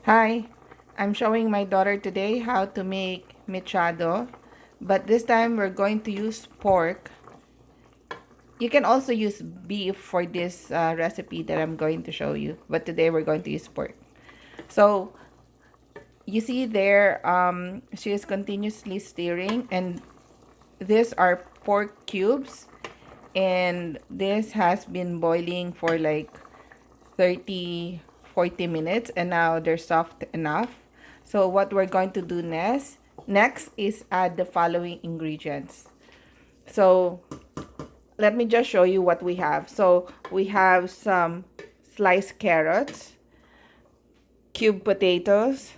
Hi, I'm showing my daughter today how to make mechado, but this time we're going to use pork. You can also use beef for this recipe that I'm going to show you, but today we're going to use pork. So you see there, she is continuously stirring, and these are pork cubes, and this has been boiling for like 30-40 minutes, and now they're soft enough. So what we're going to do next is add the following ingredients. So let me just show you what we have. So we have some sliced carrots, cubed potatoes,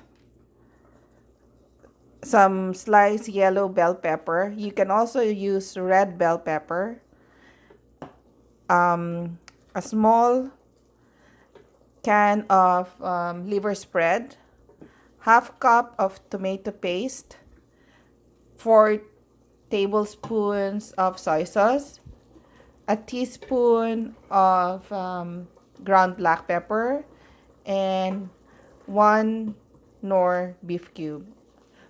some sliced yellow bell pepper. You can also use red bell pepper, a small can of liver spread, half cup of tomato paste, 4 tablespoons of soy sauce, a teaspoon of ground black pepper, and 1 Knorr beef cube.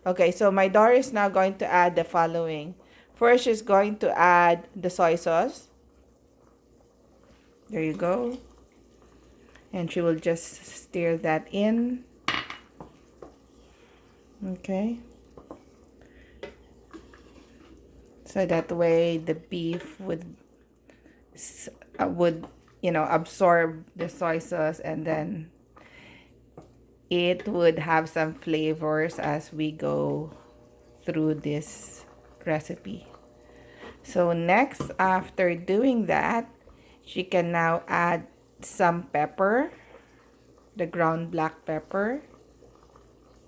Okay, so my daughter is now going to add the following. First, she's going to add the soy sauce. There you go. And she will just stir that in. Okay. So that way the beef would absorb the soy sauce, and then it would have some flavors as we go through this recipe. So next, after doing that, she can now add some pepper, the ground black pepper.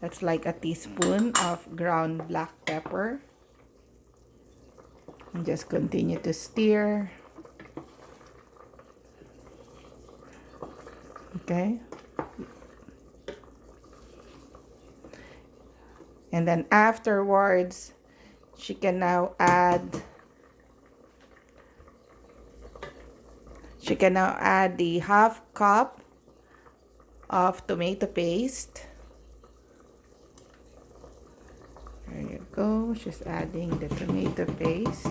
That's like a teaspoon of ground black pepper. And just continue to stir. Okay. And then afterwards, she can now add the half cup of tomato paste. There you go. She's adding the tomato paste.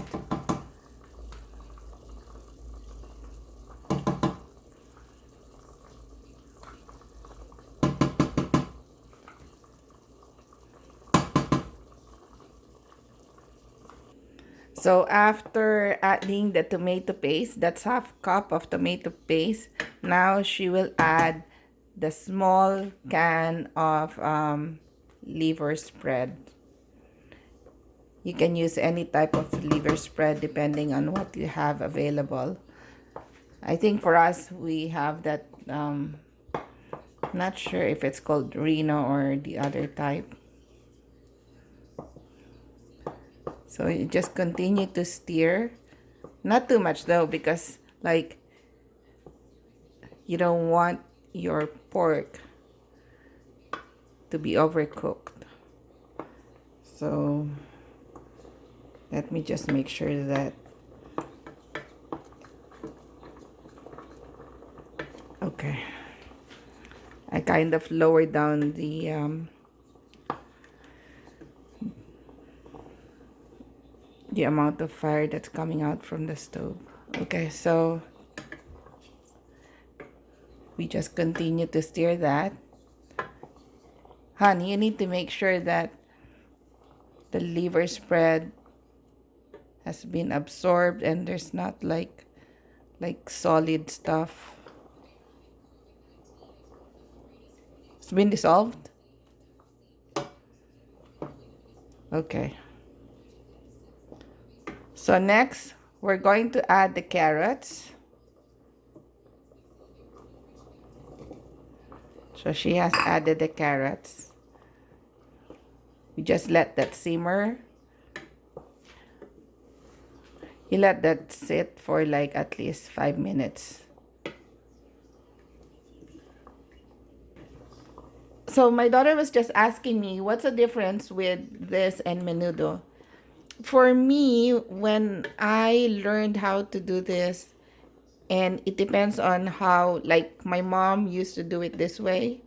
So after adding the tomato paste, that's half cup of tomato paste, now she will add the small can of liver spread. You can use any type of liver spread depending on what you have available. I think for us, we have that, not sure if it's called Reno or the other type. So you just continue to stir. Not too much though, because like you don't want your pork to be overcooked. So let me just make sure that okay. I kind of lowered down the amount of fire that's coming out from the stove. Okay, so we just continue to stir that. Honey, you need to make sure that the liver spread has been absorbed and there's not like solid stuff. It's been dissolved? Okay. So next, we're going to add the carrots. So she has added the carrots. We just let that simmer. You let that sit for like at least 5 minutes. So my daughter was just asking me, what's the difference with this and menudo? For me, when I learned how to do this, and it depends on how, like my mom used to do it this way,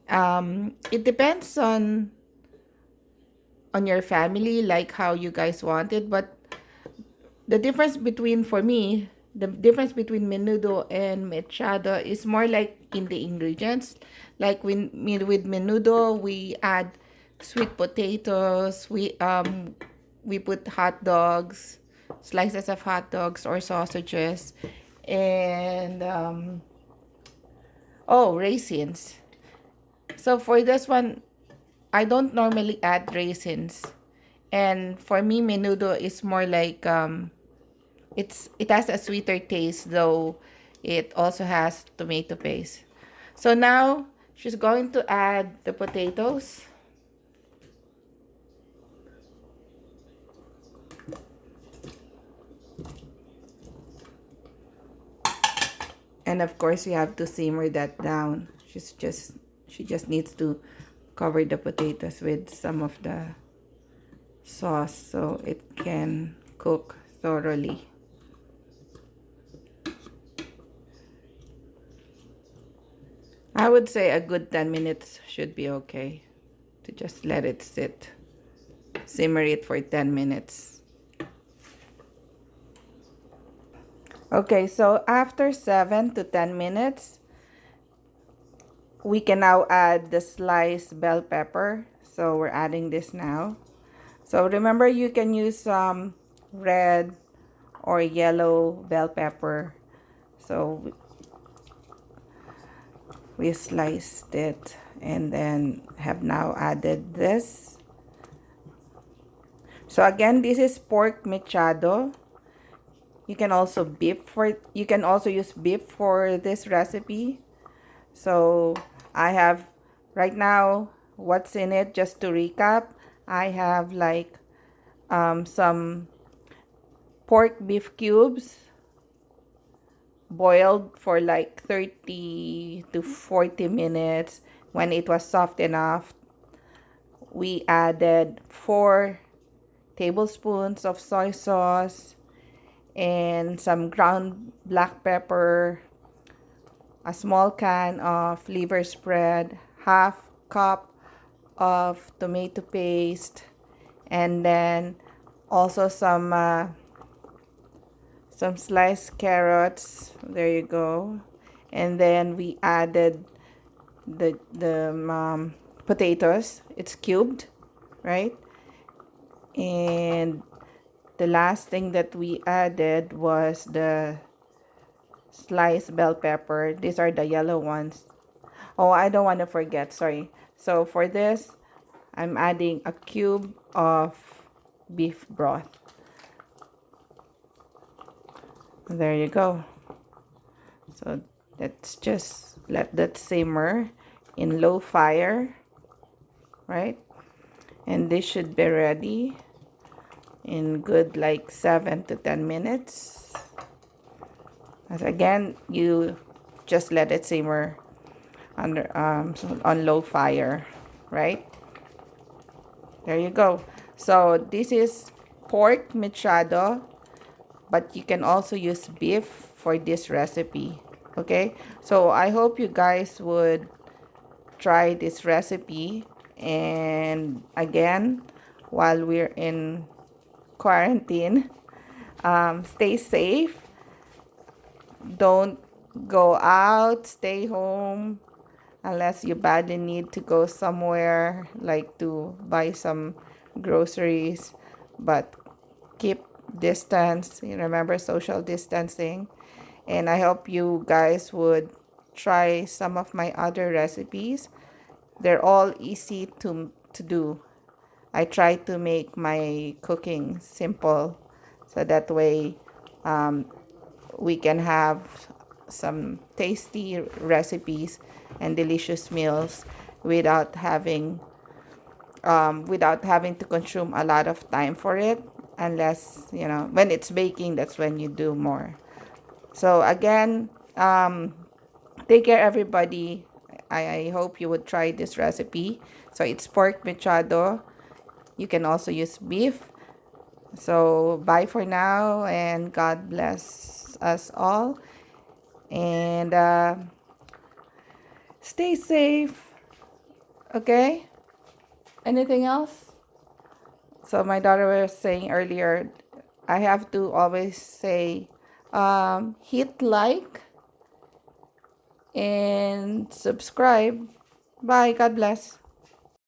It depends on your family, like how you guys want it. But the difference between, for me, the difference between menudo and mechado is more like in the ingredients. Like with menudo, we add sweet potatoes, we put hot dogs, slices of hot dogs or sausages, and oh, raisins. So for this one, I don't normally add raisins. And for me, menudo is more like it has a sweeter taste, though it also has tomato paste. So now she's going to add the potatoes. And of course, you have to simmer that down. She just needs to cover the potatoes with some of the sauce so it can cook thoroughly. I would say a good 10 minutes should be okay to just let it sit. Simmer it for 10 minutes. Okay, so after 7 to 10 minutes, we can now add the sliced bell pepper. So we're adding this now. So remember, you can use red or yellow bell pepper. So we sliced it and then have now added this. So again, this is pork mechado. You can also use beef for this recipe. So I have right now what's in it, just to recap. I have like some pork beef cubes boiled for like 30 to 40 minutes. When it was soft enough, we added 4 tablespoons of soy sauce and some ground black pepper, a small can of liver spread, half cup of tomato paste, and then also some sliced carrots. There you go. And then we added the potatoes. It's cubed, right? And the last thing that we added was the sliced bell pepper. These are the yellow ones. Oh, I don't want to forget, sorry. So for this, I'm adding a cube of beef broth. There you go. So let's just let that simmer in low fire, right? And this should be ready in good like 7 to 10 minutes. As again, you just let it simmer on low fire, right? There you go. So this is pork mechado, but you can also use beef for this recipe. Okay, so I hope you guys would try this recipe. And again, while we're in quarantine, stay safe, don't go out, stay home unless you badly need to go somewhere, like to buy some groceries. But keep distance, remember social distancing. And I hope you guys would try some of my other recipes. They're all easy to do. I try to make my cooking simple, so that way we can have some tasty recipes and delicious meals without having to consume a lot of time for it. Unless, when it's baking, that's when you do more. So again, take care, everybody. I hope you would try this recipe. So it's pork mechado. You can also use beef. So bye for now, and God bless us all. And stay safe. Okay? Anything else? So my daughter was saying earlier, I have to always say, hit like and subscribe. Bye. God bless.